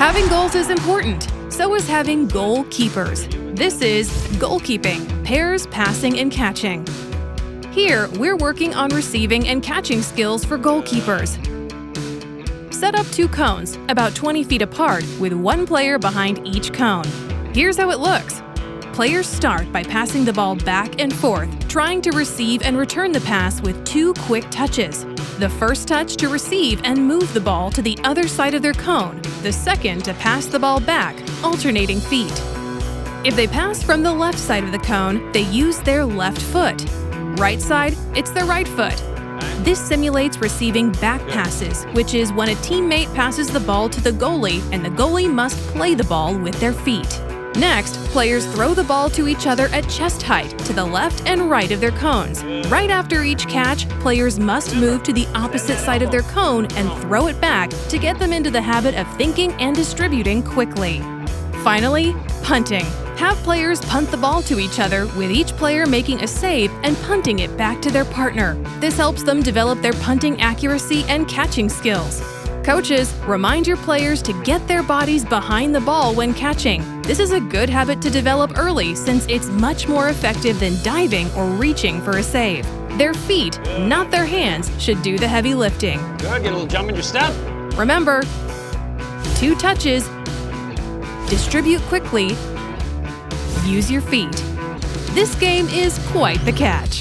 Having goals is important, so is having goalkeepers. This is goalkeeping, pairs, passing, and catching. Here, we're working on receiving and catching skills for goalkeepers. Set up 2 cones, about 20 feet apart, with 1 player behind each cone. Here's how it looks. Players start by passing the ball back and forth, trying to receive and return the pass with 2 quick touches. The first touch to receive and move the ball to the other side of their cone, the second to pass the ball back, alternating feet. If they pass from the left side of the cone, they use their left foot. Right side, it's their right foot. This simulates receiving back passes, which is when a teammate passes the ball to the goalie and the goalie must play the ball with their feet. Next, players throw the ball to each other at chest height to the left and right of their cones. Right after each catch, players must move to the opposite side of their cone and throw it back to get them into the habit of thinking and distributing quickly. Finally, punting. Have players punt the ball to each other, with each player making a save and punting it back to their partner. This helps them develop their punting accuracy and catching skills. Coaches, remind your players to get their bodies behind the ball when catching. This is a good habit to develop early since it's much more effective than diving or reaching for a save. Their feet, not their hands, should do the heavy lifting. Good, get a little jump in your step. Remember, 2 touches, distribute quickly, use your feet. This game is quite the catch.